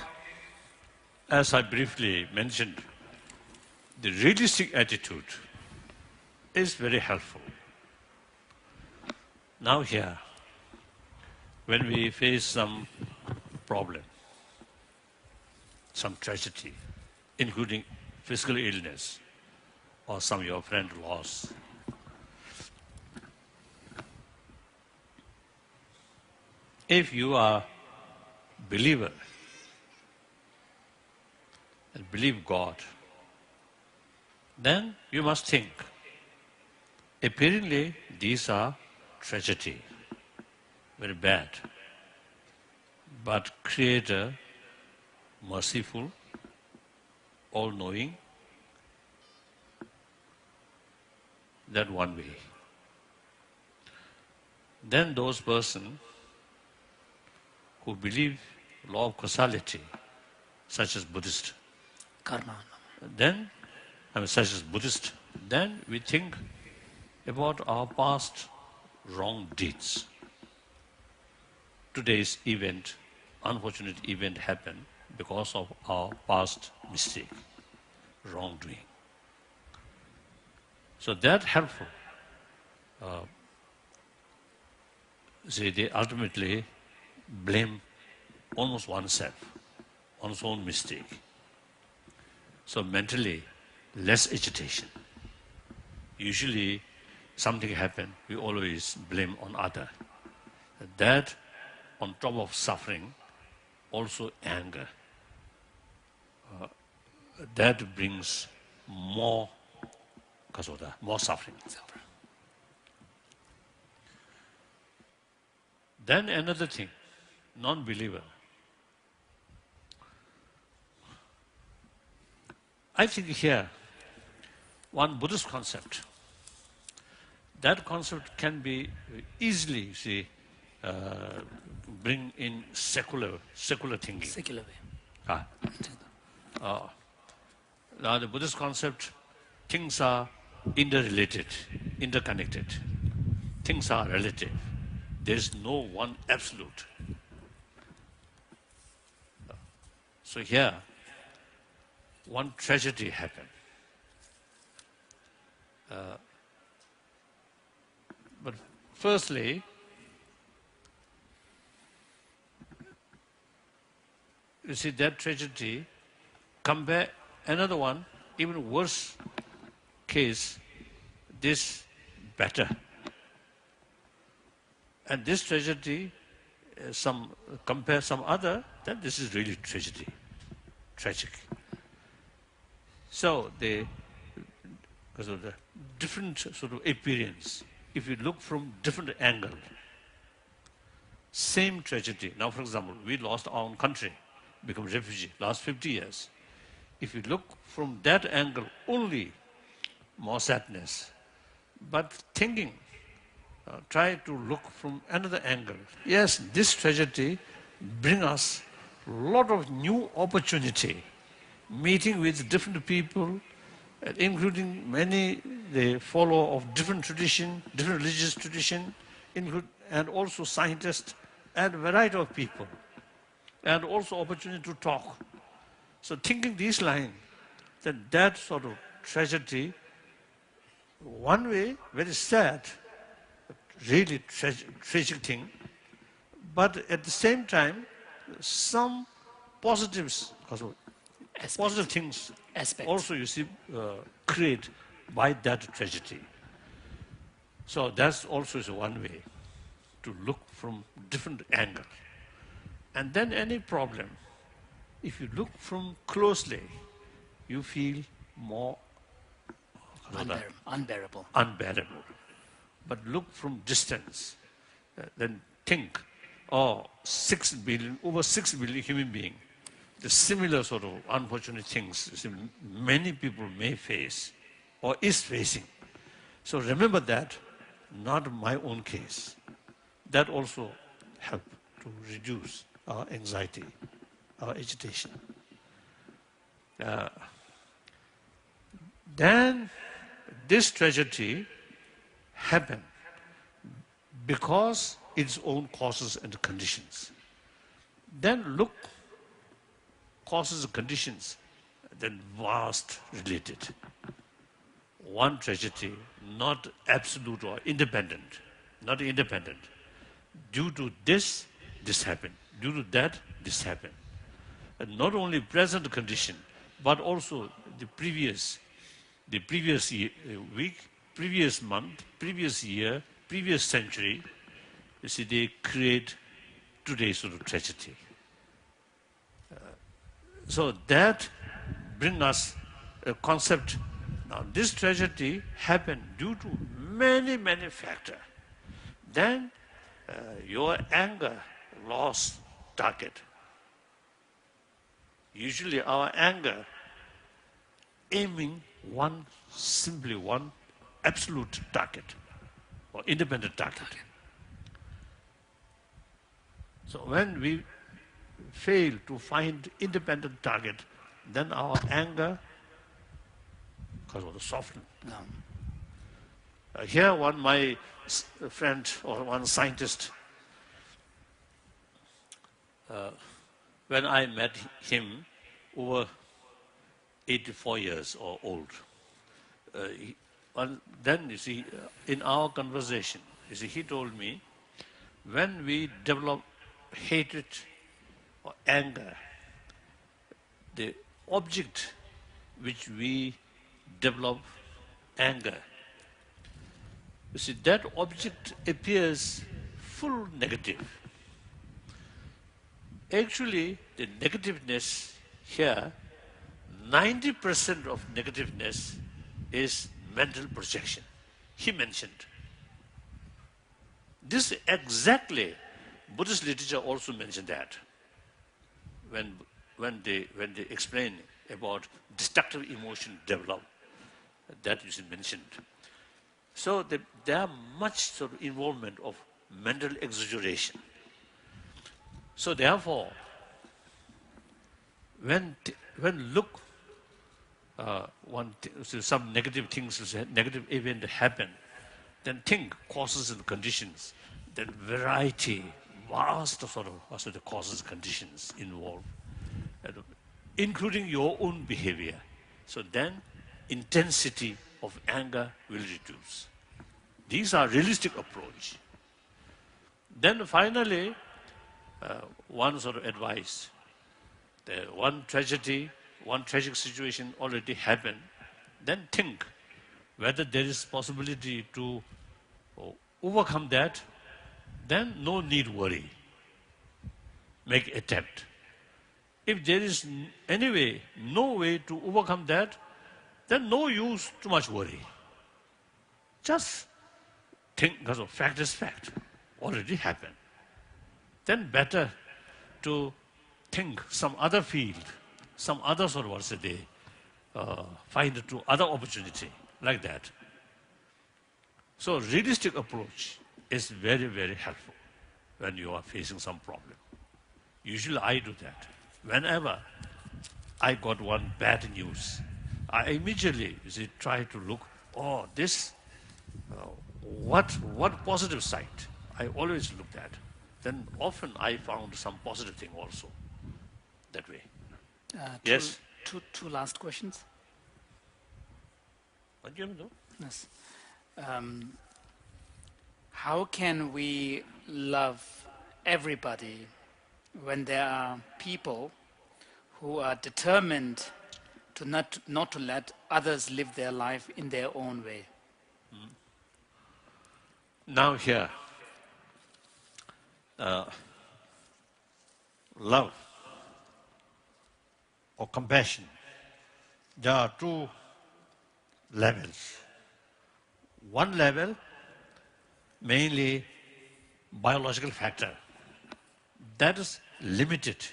as I briefly mentioned, the realistic attitude is very helpful. Now here, when we face some problem, some tragedy, including physical illness or some your friend loss, if you are believer and believe God, then you must think, apparently these are tragedy, very bad, but Creator, merciful, all-knowing, that one way. Then those persons who believe law of causality, such as Buddhist, Karma. then, such as Buddhist, then we think about our past wrong deeds. Today's event, unfortunate event happened because of our past mistake, wrongdoing. So that helpful. See, they ultimately blame almost oneself, one's own mistake. So mentally, less agitation. Usually, something happened, we always blame on other. That, on top of suffering, also anger. That brings more more suffering. Then another thing, non-believer. I think here, one Buddhist concept, that concept can be easily, you see, bring in secular thinking. Secular way. Now the Buddhist concept, things are interrelated, interconnected. Things are relative. There is no one absolute. So here, one tragedy happened. But firstly, you see that tragedy, compare another one, even worse case, this better. And this tragedy, compare some other, then this is really tragedy, tragic. So because of the different sort of appearance, if you look from different angle, same tragedy. Now, for example, we lost our own country, become refugee, last 50 years. If you look from that angle only, more sadness. But thinking, try to look from another angle. Yes, this tragedy brings us a lot of new opportunity, meeting with different people, including many, they follow of different tradition, different religious tradition, and also scientists and variety of people, and also opportunity to talk. So thinking these lines, that sort of tragedy, one way, very sad, really tragic thing, but at the same time, some positives, positive things also you see create by that tragedy. So that's also is one way to look from different angle. And then any problem, if you look from closely, you feel more unbearable. But look from distance, then think, over 6 billion human beings, the similar sort of unfortunate things many people may face or is facing. So remember that, not my own case. That also help to reduce our anxiety, our agitation. Then this tragedy happened because its own causes and conditions. Then look, causes and conditions, then vast related. One tragedy, not absolute or independent, not independent. Due to this, this happened. Due to that, this happened. And not only present condition, but also the previous week, previous month, previous year, previous century. You see, they create today's sort of tragedy. So that brings us a concept. Now, this tragedy happened due to many, many factors. Then your anger lost target. Usually our anger aiming simply one absolute target or independent target. So when we fail to find independent target, then our anger because of the soften. Here my friend or one scientist, when I met him over 84 years or old, then you see, in our conversation, you see, he told me, when we develop hatred or anger, the object which we develop anger, you see, that object appears full negative. Actually, the negativeness here, 90% of negativeness is mental projection. He mentioned. This exactly, Buddhist literature also mentioned that. When they explain about destructive emotion develop, that is mentioned. So there are much sort of involvement of mental exaggeration. So therefore, when look, some negative things, negative event happen, then think causes and conditions, then variety, vast sort of the causes and conditions involved, including your own behavior. So then intensity of anger will reduce. These are realistic approach. Then finally, one sort of advice, one tragedy, one tragic situation already happened, then think whether there is possibility to overcome that, then no need worry. Make attempt. If there is anyway no way to overcome that, then no use too much worry. Just think, because of fact is fact, already happened. Then better to think some other field, some other sort of find to other opportunity like that. So realistic approach is very, very helpful when you are facing some problem. Usually I do that. Whenever I got one bad news, I immediately try to look, this, what positive side? I always look at. Then often I found some positive thing also that way. Yes? Two last questions. What do you know? Yes. How can we love everybody when there are people who are determined to not to let others live their life in their own way? Now here, love or compassion, there are two levels. One level, mainly biological factor, that is limited,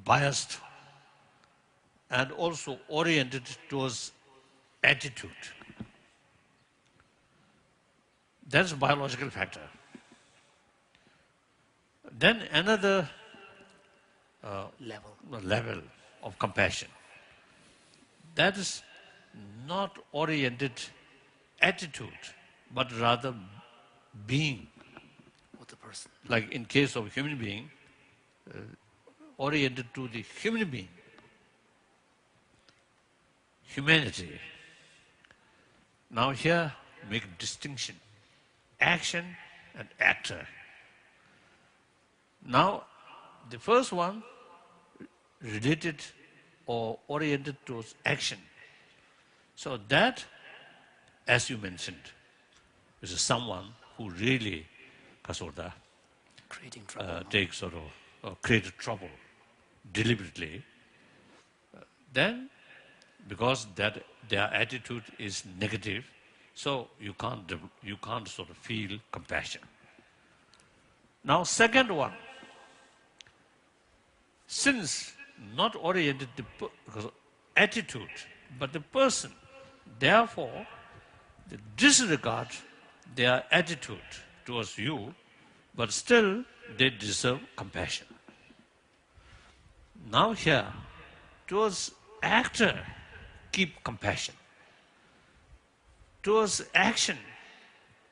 biased, and also oriented towards attitude. That's biological factor. Then another level of compassion. That is not oriented attitude, but rather being. With the person. Like in case of human being, oriented to the human being. Humanity. Now here, make a distinction. Action and actor. Now, the first one, related or oriented towards action. So that, as you mentioned, is someone who really, Creating trouble. takes sort of created trouble deliberately. Then, because that their attitude is negative, so you can't sort of feel compassion. Now, second one, since not oriented to because of attitude, but the person, therefore, they disregard their attitude towards you, but still they deserve compassion. Now here, towards actor, keep compassion. Towards action,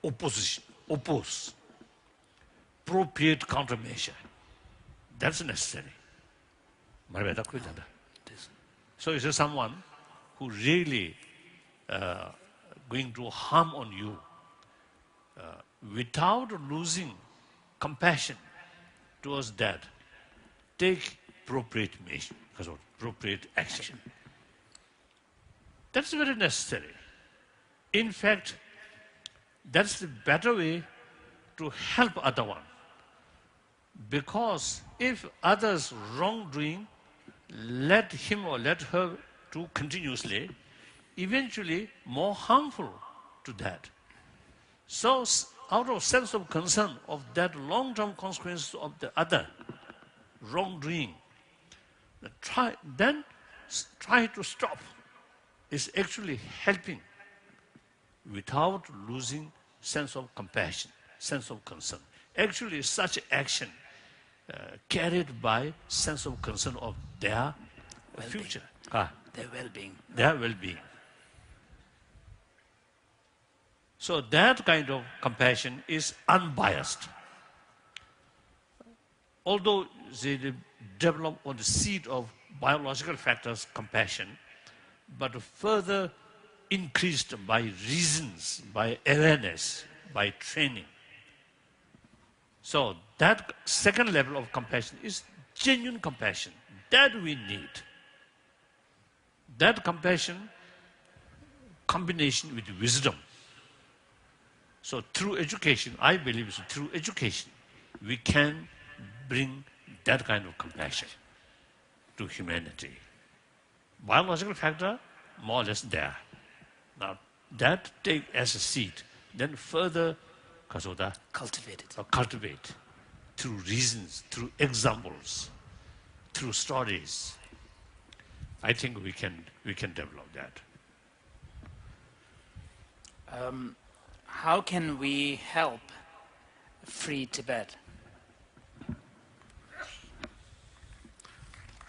opposition, oppose, appropriate countermeasure. That's necessary. So is there someone who really going to harm on you without losing compassion towards that? Take appropriate measure, because of appropriate action. That's very necessary. In fact, that's the better way to help other one. Because if others wrongdoing led him or led her to continuously, eventually more harmful to that. So out of sense of concern of that long-term consequences of the other wrongdoing, try to stop is actually helping without losing sense of compassion, sense of concern. Actually, such action carried by sense of concern of their future. Their well-being. Their well-being. So that kind of compassion is unbiased. Although they develop on the seed of biological factors, compassion, but further increased by reasons, by awareness, by training. So that second level of compassion is genuine compassion. That we need. That compassion, combination with wisdom. So through education, I believe through education, we can bring that kind of compassion to humanity. Biological factor, more or less there. Now, that take as a seed, then further Cultivate it. cultivate through reasons, through examples, through stories. I think we can develop that. How can we help free Tibet?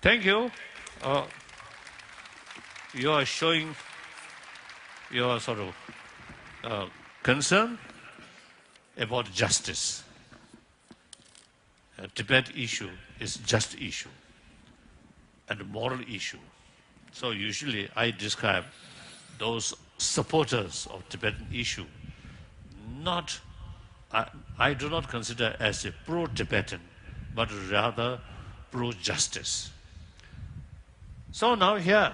Thank you. You are showing your sort of concern about justice. Tibet issue is just issue and a moral issue. So usually I describe those supporters of Tibetan issue I do not consider as a pro-Tibetan, but rather pro-justice. So now here,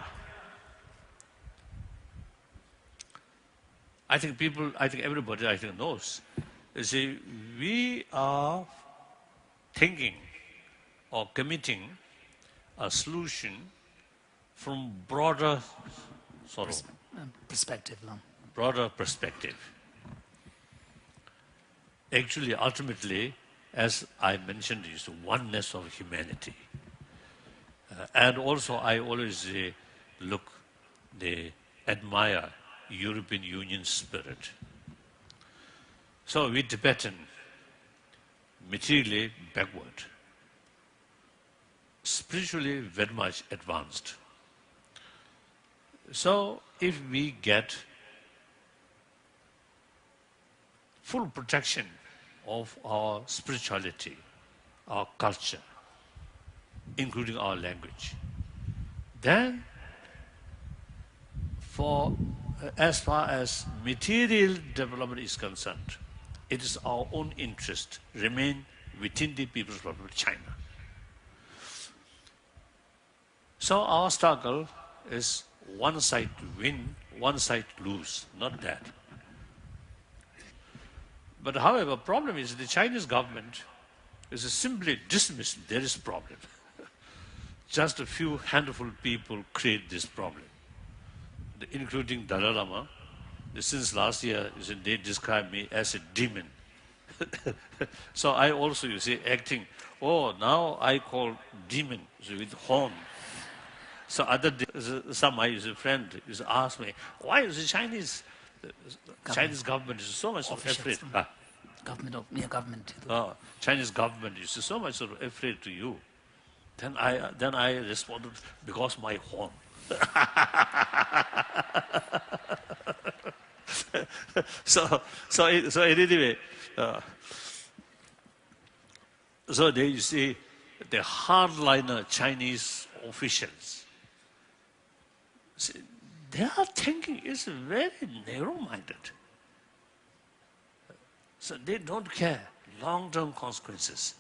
I think everybody knows. You see, we are thinking or committing a solution from broader Perspective. Broader perspective. Actually, ultimately, as I mentioned, is oneness of humanity. And also, I always admire European Union spirit. So we Tibetan, materially backward, spiritually very much advanced. So if we get full protection of our spirituality, our culture, including our language, then as far as material development is concerned, it is our own interest remain within the People's Republic of China. So our struggle is one side to win, one side to lose, not that. But however, problem is the Chinese government is simply dismissed there is problem. Just a few handful of people create this problem, including Dalai Lama. Since last year, they describe me as a demon. So I also, acting, now I call demon with horn. So other day, my friend asked me, why is the Chinese government is so much afraid? Government. Chinese government is so much afraid to you. Then I responded, because my horn. so anyway, so there you see the hardliner Chinese officials. See, their thinking is very narrow-minded. So they don't care long-term consequences.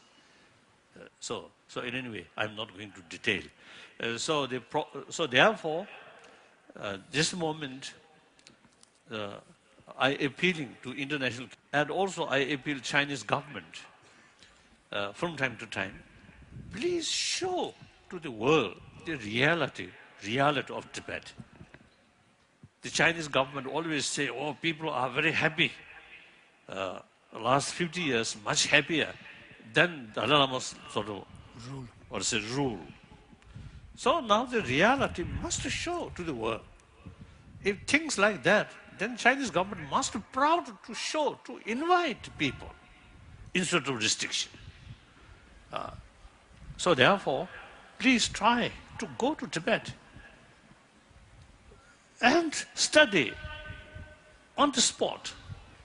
So in any way, I'm not going to detail. So therefore, this moment, I appealing to international, and also I appeal Chinese government from time to time, please show to the world the reality of Tibet. The Chinese government always say, people are very happy. Last 50 years, much happier than Dalai Lama's sort of rule. So now the reality must show to the world. If things like that, then Chinese government must be proud to show, to invite people instead of restriction. So therefore, please try to go to Tibet and study on the spot,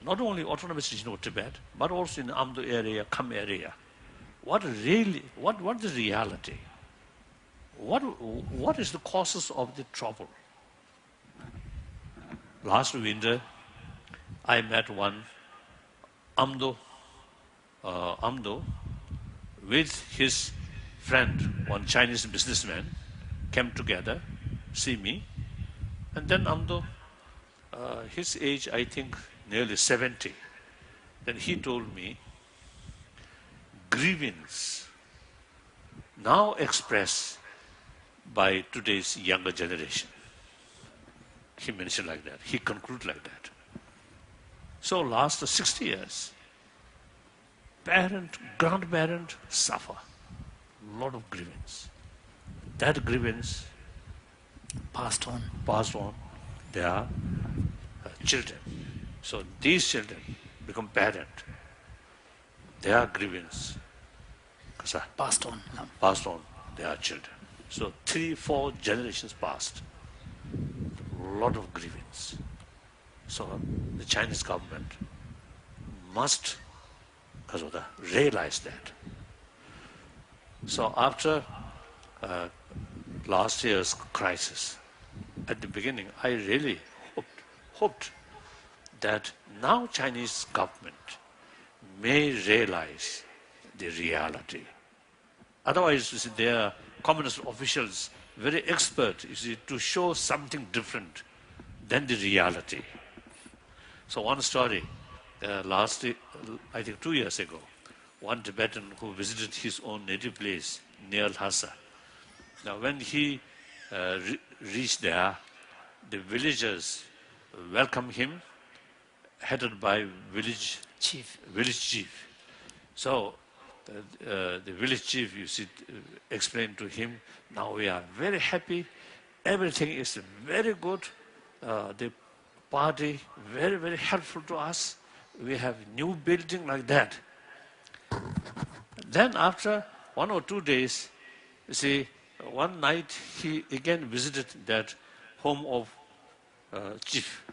not only autonomous region of Tibet, but also in Amdo area, Kham area. What is the reality? What is the causes of the trouble? Last winter, I met one Amdo with his friend, one Chinese businessman, came together, see me, and then Amdo, his age, I think, nearly 70. Then he told me, grievance now expressed by today's younger generation. He mentioned like that. He concluded like that. So last 60 years, parent, grandparent suffer. Lot of grievance. That grievance Passed on. their children. So these children become parent. Their grievance Passed on their children. So 3-4 generations passed. Lot of grievance. So the Chinese government must realize that. So after last year's crisis, at the beginning, I really hoped that now Chinese government may realize the reality. Otherwise, their communist officials very expert to show something different than the reality. So one story, last, I think 2 years ago, one Tibetan who visited his own native place near Lhasa. Now when he reached there, the villagers welcomed him, headed by village chief. So the village chief, explained to him, now we are very happy, everything is very good, the party very, very helpful to us, we have new building like that. Then after 1 or 2 days, one night he again visited that home of chief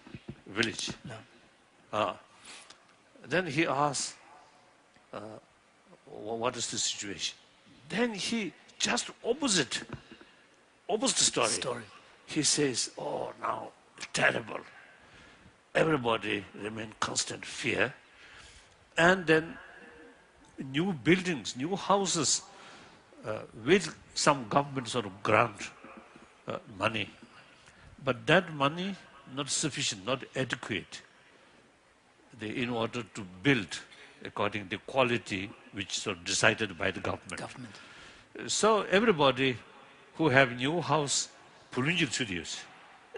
village. No. Then he asked, what is the situation? Then he just opposite story. He says, oh, now, terrible. Everybody remain constant fear. And then new buildings, new houses with some government sort of grant money. But that money not sufficient, not adequate in order to build according to the quality which is decided by the government. So everybody who have new house, Pulunjil studios.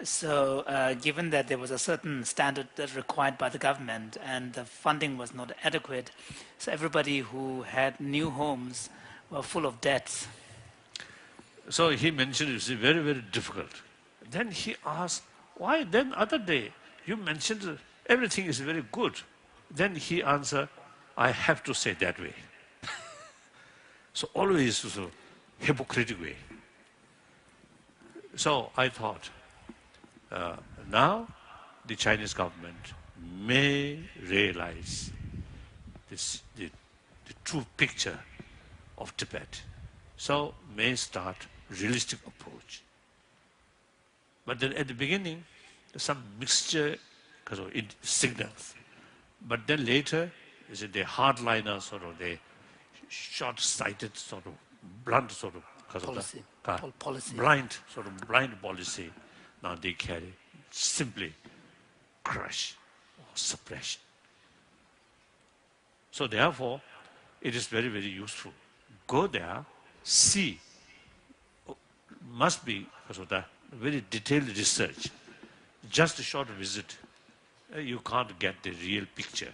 So given that there was a certain standard that required by the government and the funding was not adequate, so everybody who had new homes were full of debts. So he mentioned it's very, very difficult. Then he asked, why then other day you mentioned everything is very good. Then he answered, I have to say that way. So always so hypocritical way. So I thought, now the Chinese government may realize the true picture of Tibet. So may start realistic approach. But then at the beginning, some mixture because of signals. But then later, is it the hardliner sort of the short-sighted sort of blunt sort of policy. blind sort of blind policy. Now they carry simply crush or suppression. So therefore, it is very, very useful. Go there, see. Must be because of that very detailed research. Just a short visit, you can't get the real picture.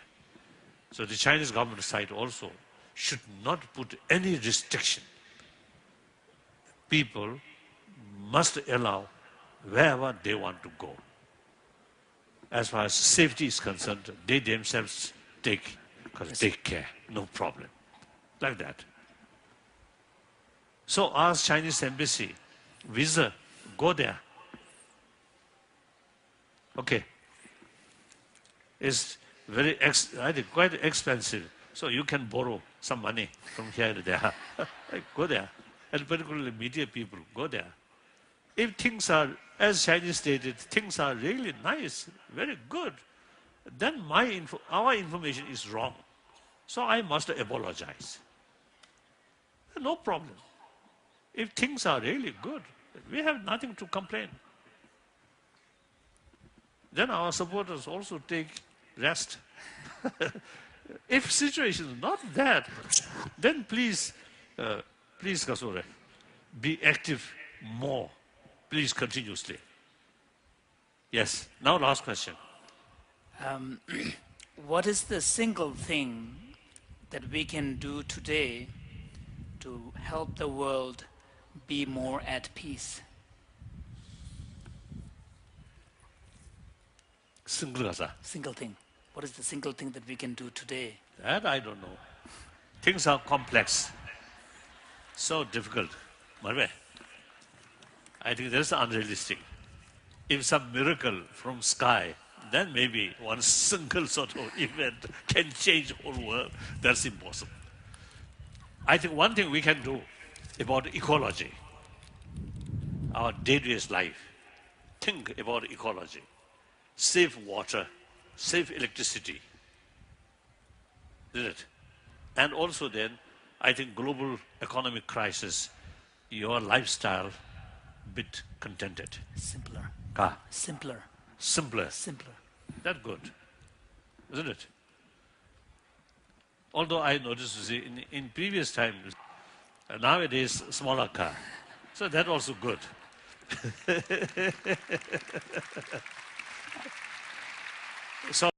So the Chinese government side also should not put any restriction. People must allow wherever they want to go. As far as safety is concerned, they themselves take care, no problem. Like that. So ask Chinese embassy, visa, go there. Okay. It's very quite expensive. So you can borrow some money from here to there. Go there. And particularly media people, go there. If things are, as Chinese stated, things are really nice, very good, then our information is wrong. So I must apologize. No problem. If things are really good, we have nothing to complain. Then our supporters also take rest. If situation is not that, then please, Kasore, be active more. Please continuously. Yes. Now last question. What is the single thing that we can do today to help the world be more at peace? Single thing. What is the single thing that we can do today? That I don't know. Things are complex. So difficult. Marve, I think that's unrealistic. If some miracle from sky, then maybe one single sort of event can change the whole world. That's impossible. I think one thing we can do about ecology, our day-to-day life, think about ecology. Save water, save electricity, isn't it? And also then, I think global economic crisis, your lifestyle bit contented. Simpler. That's good, isn't it? Although I noticed in previous times, nowadays smaller car, so that also good. So